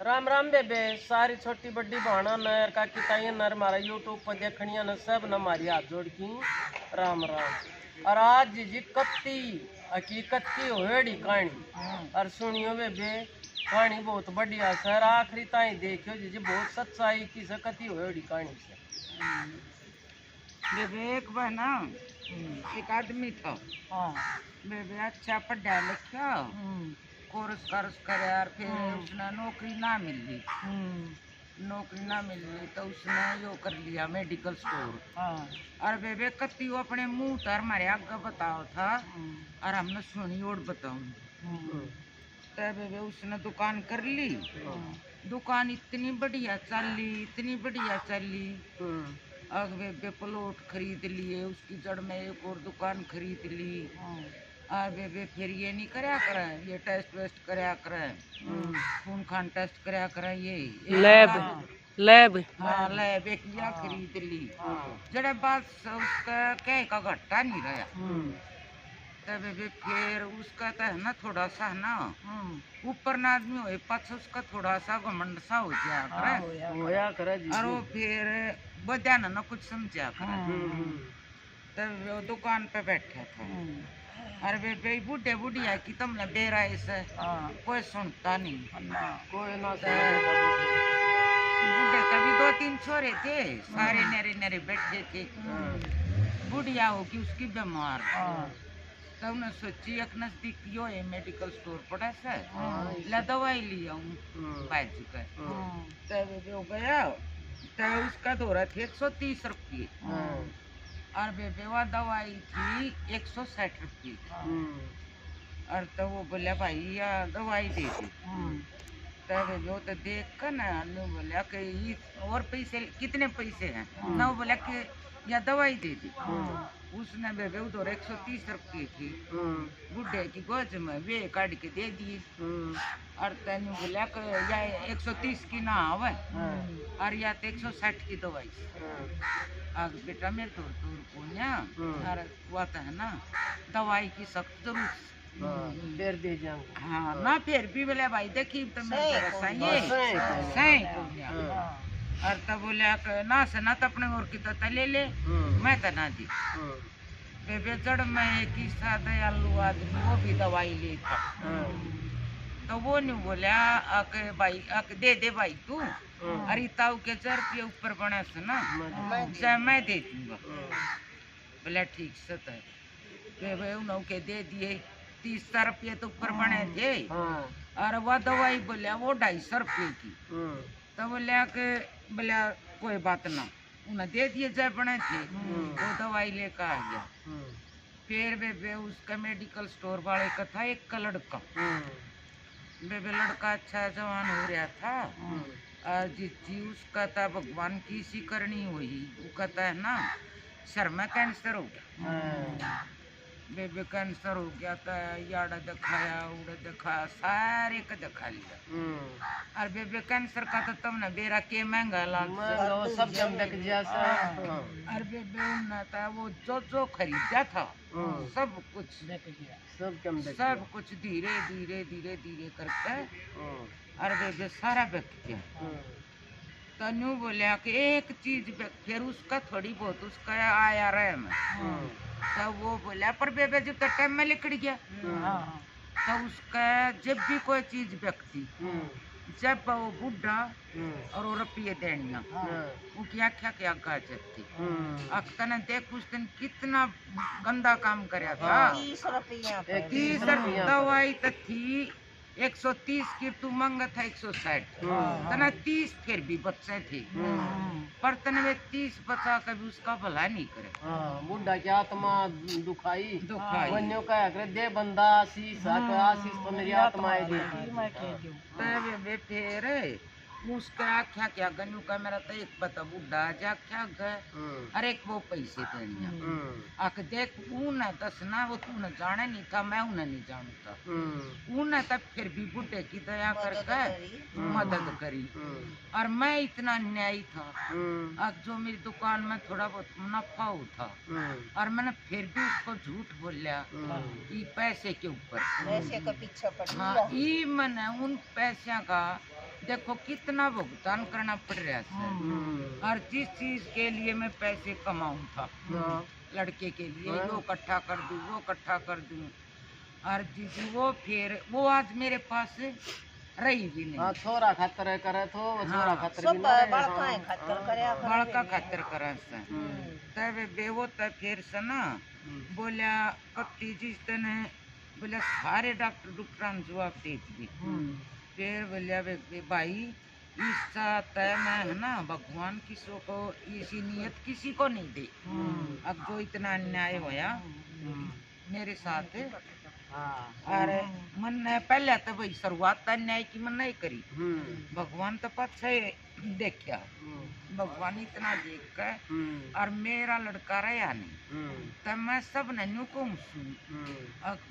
राम राम बेबे, सारी छोटी बड़ी भाणा नर काकी ताई नर हमारा यूट्यूब पर देखनिया न सब न हमारी हाथ जोड़ की राम राम। और आज जी कत्ती हकीकत की होड़ी कहानी और सुनियो बेबे, कहानी बहुत बढ़िया सर, आखिरी ताई देखियो जी बहुत सच्चाई की सकती होड़ी कहानी से। बेबे एक बार ना एक आदमी था। बेबे अच्छा पढ़ा लिखा, कोर्स कर्स करे यार, फिर उसने नौकरी ना मिली। नौकरी ना मिली तो उसने यो कर लिया मेडिकल स्टोर। और बेबे कत्ती वो अपने मुंह तर हमारे आगे बताओ था और हमने सुनी और बताऊं। तो बेबे उसने दुकान कर ली। दुकान इतनी बढ़िया चली, इतनी बढ़िया चली। अब बेबे प्लॉट खरीद लिए, उसकी जड़ में एक और दुकान खरीद ली। और बेबे फिर ये नहीं करया करे, ये टेस्ट वेस्ट करया करे, खून खान टेस्ट करया करे, ये लैब हाँ लैब एक या खरीद ली। जड़े बात उसका कह का घट्टा नहीं रहा। तो बेबे फिर उसका तो है ना थोड़ा सा ना ऊपर ना आदमी हो पास उसका थोड़ा सा घमंड सा हो जाया करे। और वो फिर बजा ना कुछ समझा करे। तब वो दुकान पे बैठा था। अरे बेबे बूढ़े बुढ़िया की तुमने बेराई से कोई सुनता नहीं, कोई ना। बूढ़े कभी 2-3 छोरे थे, सारे नरे नरे बैठे थे। बुढ़िया होगी उसकी बीमार। तो उन्हें सोची एक नजदीक यो है मेडिकल स्टोर पड़ा से, ला दवाई ली आऊं बाजू का। तब वो गया, तब उसका दौरा थे 130 रुपये। और बेबे वो दवाई थी 160 रुपये। और तो वो बोला भाई या दवाई दे दी। तब वो तो देख कर ना बोला कि और पैसे कितने पैसे हैं ना, वो बोला कि या दवाई दे दी। उसने बेबे उधर 130 रुपये थी बुढ़े की गोज में वे काट के दे दिए। और तेन बोला कि या 130 की ना आवे और या 160 की दवाई। अब बेटा मेरे तो पुण्या और वो तो है ना दवाई की सख्त जरूरत फिर दे जाऊंगा। हाँ ना फिर भी बोले भाई देखी तो मेरे सही पुण्या। और तब बोले ना से ना तो अपने और की तो ले ले, मैं तो ना दी। बेबे जड़ में एक ही सादा आलू आदमी वो भी दवाई लेता। तो वो नहीं बोला आके भाई आके दे दे भाई तू, अरे ताऊ के 4 रुपये ऊपर बना से ना मैं दे दूंगा। बोला ठीक से तो बेबे उन्हों के दे दिए 30 रुपये तो ऊपर बने थे। और वह दवाई बोलिया वो 250 रुपये की। तो बोलिया कि बोलिया कोई बात ना, उन्हें दे दिए जय बने थे। वो दवाई लेकर आ गया। फिर बेबे उसका मेडिकल स्टोर वाले का था एक का लड़का। बेबे लड़का अच्छा जवान हो रहा था। जी उसका था भगवान की सी करनी हुई, वो कहता है ना सर में कैंसर हो गया। बेबे कैंसर हो गया था, याड़ा दिखाया उड़ा दिखाया सारे का दिखा लिया। और बेबे कैंसर का तो तुमने बेरा के महंगा सब जम देख जैसा। और बेबे था वो जो खरीदा था सब कुछ सब कुछ धीरे धीरे धीरे धीरे करके और बेबे सारा बिक गया। तनु बोलिया कि एक चीज फिर उसका थोड़ी बहुत उसका आया रहे में। तो वो बोला पर बेबे जब तक टाइम में लिखड़ गया। तो उसका जब भी कोई चीज बिकती, जब वो बुढ़ा और वो रुपये देनिया वो क्या क्या क्या गाजती अक्ता ने देख उस दिन कितना गंदा काम करया था। 30 दवाई तो थी 130 की, तू मंगा था 160। तना 30 फिर भी बच्चे थे, पर तने वे 30 बचा कभी उसका भला नहीं करे। बुढ़ा की आत्मा दुखाई वन्यों का करे दे बंदा आशीष आशीष तो मेरी आत्मा वे फिर उसका आख्या क्या गन्नू का मेरा तो एक पता बुढ़ा जा क्या गए। अरे वो पैसे देनिया आख देख उन्हें दसना वो तूने जाने नहीं था, मैं उन्हें नहीं जानता। उन्हें तब फिर भी बुढ़े की दया करके मदद करी। और मैं इतना न्यायी था जो मेरी दुकान में थोड़ा बहुत मुनाफा था और मैंने फिर भी उसको झूठ बोलिया पैसे के ऊपर। हाँ मैंने उन पैसे का देखो कितना भुगतान करना पड़ रहा है। हर जिस चीज के लिए मैं पैसे कमाऊं था, लड़के के लिए वो इकट्ठा कर दूं, वो इकट्ठा कर दूं, और जीजू वो फिर वो आज मेरे पास रही भी नहीं। छोरा खातर करे तो छोरा खातर भी बड़का खातर करा से तब बेवो तब फिर से ना बोला कत्ती जिस दिन बोला सारे डॉक्टर जवाब दे दी। फिर बोलिया भाई इसका तय मैं है ना भगवान किसी को इसी नियत किसी को नहीं दे। अब जो इतना अन्याय होया मेरे साथ अरे मन ने पहले तो भाई शुरुआत अन्याय की मन नहीं करी। भगवान तो पछे देखा, भगवान इतना देख कर और मेरा लड़का रहा नहीं तब मैं सब ने न्यू को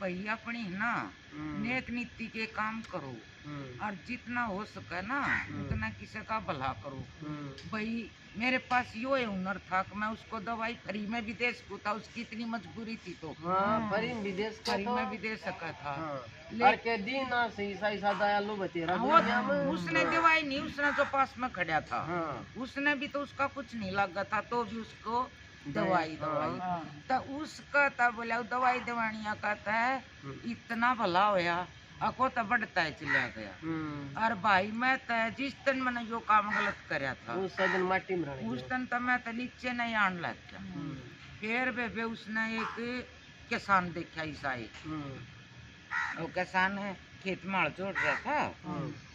भाई अपनी ना नेक नीति के काम करो और जितना हो सके ना उतना किसी का भला करो। भाई मेरे पास यो हुनर था कि मैं उसको दवाई फ्री में भी दे सकूं था, उसकी इतनी मजबूरी थी तो फ्री में भी दे सका था। लेकिन दीना से ऐसा दयालु बतेरा दुनिया में उसने दवाई नहीं, उसने जो पास में खड़ा था उसने भी तो उसका कुछ नहीं लगा था तो भी उसको दवाई तो उसका था बोला दवाई दवाइयाँ का था इतना भला होया अको तो बढ़ता है चला गया। और भाई मैं तो जिस दिन मैंने जो काम गलत कराया था उस दिन माटी में उस दिन तो मैं तो नीचे नहीं आन लग गया। फिर बेबे उसने एक किसान देखा ईसाई, वो किसान खेत में हल जोड़ रहा था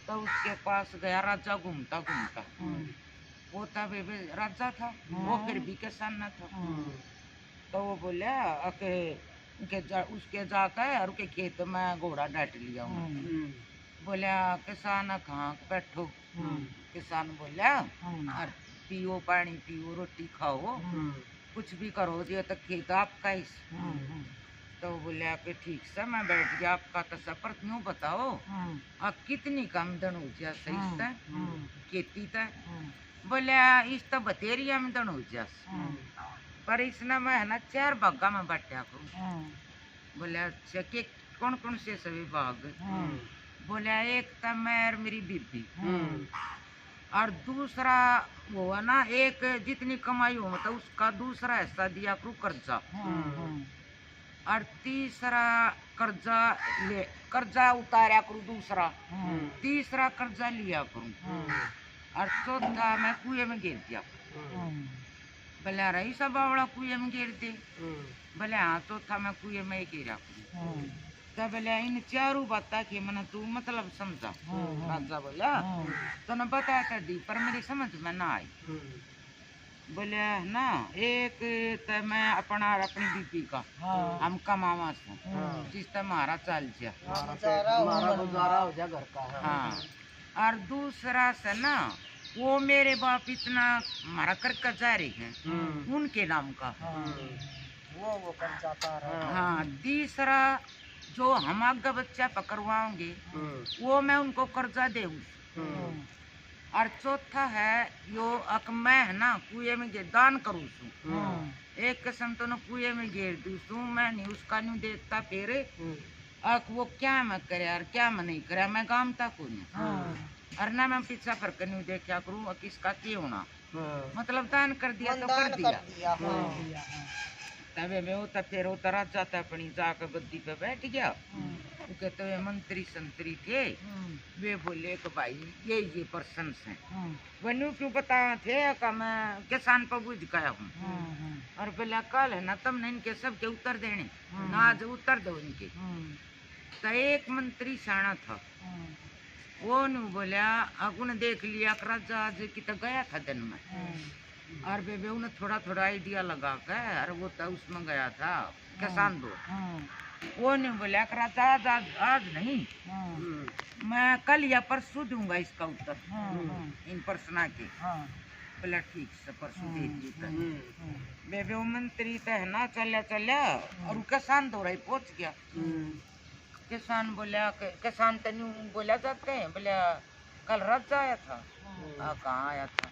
तो उसके पास गया राजा घूमता घूमता। वो था बेबे राजा था वो फिर भी किसान न था। तो वो बोला उसके जाकर और के खेत में घोड़ा डांट लिया। बोला किसान कहाँ बैठो। किसान बोला और पियो पानी पियो रोटी खाओ कुछ भी करो जो तो खेत आपका इस। तो बोला कि ठीक से मैं बैठ गया आपका तो सफर क्यों बताओ अब कितनी आमदन हो जा सही से खेती तय। बोला इस तो बतेरी आमदन हो जा पर इसने मैं है ना 4 भागा में बांटा करूँ। बोले अच्छा के कौन कौन से सभी भाग। बोले एक तो मैं और मेरी बीबी और दूसरा वो है ना एक जितनी कमाई हो मतलब उसका दूसरा हिस्सा दिया करूँ कर्जा और तीसरा कर्जा उतारा करूँ दूसरा, तीसरा कर्जा लिया करूँ और चौथा मैं कुएं में गिर दिया। बोले रही सब बावड़ा कुएं में गिर दे। बोले हाँ चौथा मैं कुएं में गिरा करूँ। तो बोले इन चारों बातें की मैंने तू मतलब समझा। राजा बोला तो न बताया था दी पर मेरी समझ में ना आई। बोले ना एक तो मैं अपना अपनी बीबी का हम कमावा से जिस तरह हमारा चल गुजारा हो जा घर का। हाँ और दूसरा से ना वो मेरे बाप इतना हमारा कर जा रही है उनके नाम का वो कर जाता रहा। हाँ तीसरा जो हम आगे बच्चा पकड़वाओगे वो मैं उनको कर्जा दे। और चौथा है यो अक मैं है ना कुएं में दान करूँ एक किस्म तो न कुएं में गिर दूँ मैं नहीं उसका नहीं देखता फिर अक वो क्या मैं करे और क्या मैं नहीं करे मैं गामता को नहीं और ना मैं पीछा फर्क नहीं देखा करूँ किसका क्या होना मतलब दान कर दिया तो कर दिया। तबे में वो फिर वो तरह जाता अपनी जाकर गद्दी पे बैठ गया। वो कहते हुए मंत्री संतरी थे वे बोले कि भाई ये पर्सन है वनु क्यों बता थे का मैं किसान पर बुझ गया हूँ और बोला कल है ना तुमने इनके सबके उत्तर देने ना आज उत्तर दो इनके। तो एक मंत्री साना था वो नु बोला अगुन देख लिया राजा आज की तो गया था दिन में और बेबे उन्हें थोड़ा थोड़ा आइडिया लगा कर और वो तो उसमें गया था किसान दो। वो नहीं बोला राजा आज नहीं मैं कल या परसों दूंगा इसका उत्तर इन प्रश्न के। बोला ठीक से परसों दे दी। बेबे वो मंत्री तो है ना चला और किसान दो रही पहुंच गया। किसान बोला किसान तो नहीं बोला जाते हैं बोला कल राजा आया था। कहाँ आया था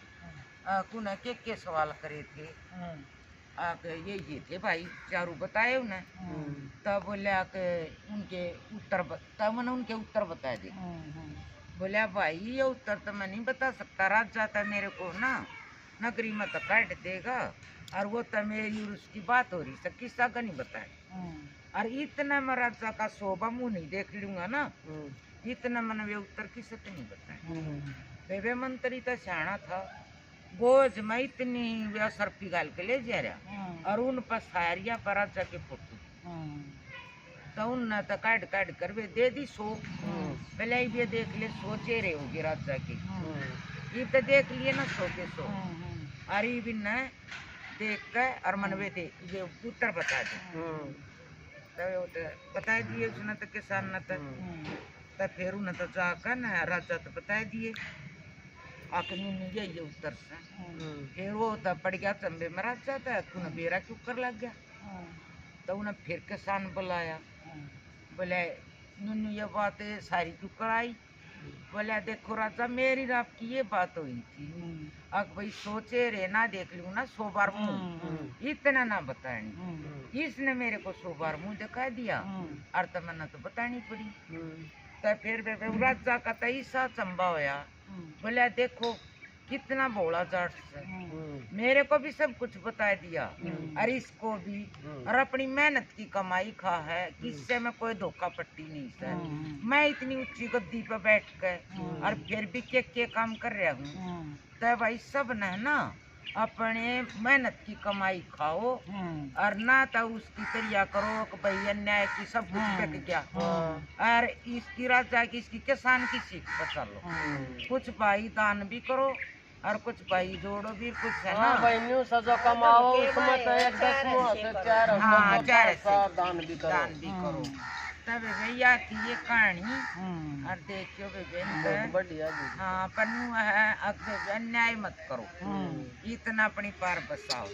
कुने के सवाल करे थे ये थे भाई चारों बताए उन्हें। तब बोले उनके उत्तर तब मैंने उनके उत्तर बता दे। बोला भाई ये उत्तर तो मैं नहीं बता सकता, राजा था मेरे को ना नगरी में तो काट देगा, और वो तो मेरी और उसकी बात हो रही, सब किस्सा का नहीं बताए। और इतना मैं राजा का शोभा मुँह नहीं देख लूंगा ना, इतना मैंने वे उत्तर की सत्य नहीं बताया। वे मंत्री तो सियाना था, बोझ में इतनी वे सर्फी गाल के ले जा रहा, और उन पर सारिया पर राजा के फोटो, तो उन तो काट काट कर वे दे दी 100। पहले ही वे देख ले 100 चेहरे होगी राजा के, ये तो देख लिए ना 100 के 100। और ये भी न देख के और मन वे दे वे उत्तर बता दे, तो बता दिए उसने तो किसान ने तो फिर उन्हें तो जाकर ना राजा तो बता दिए आखिर ये उत्तर से। फिर वो तो पड़ गया चंबे में राजा था, तूने बेरा क्यों कर लग गया, तो उन्हें फिर किसान बुलाया, बोले नुनू ये बात सारी क्यों कराई, बोले देखो राजा मेरी आपकी ये बात हुई थी, अब भाई सोचे रे ना देख लूँ ना 100 बार मुँह, इतना ना बतानी, इसने मेरे को 100 बार मुँह दिखा दिया, और तो मैंने तो बतानी पड़ी। तो फिर राजा का तो ऐसा चंबा होया, बोले देखो कितना भोला जाट से, मेरे को भी सब कुछ बता दिया, और इसको भी, और अपनी मेहनत की कमाई खा है, किससे मैं कोई धोखा पट्टी नहीं से, मैं इतनी ऊंची गद्दी पर बैठ के और फिर भी के काम कर रहा हूँ। तो भाई सब ने ना अपने मेहनत की कमाई खाओ, और ना तो उसकी तैयार करो कि भाई अन्याय की सब कुछ बिक गया, और इसकी राजा की इसकी किसान की सीख पर चलो, कुछ भाई दान भी करो और कुछ भाई जोड़ो भी, कुछ है ना भाई न्यू सजो कमाओ, उसमें तो 1/10 से 4 दान भी करो। तब भैया की ये कहानी और देखियो बहुत बढ़िया जी। हाँ पन्नू है, अब अन्याय मत करो, इतना अपनी पार बसाओ।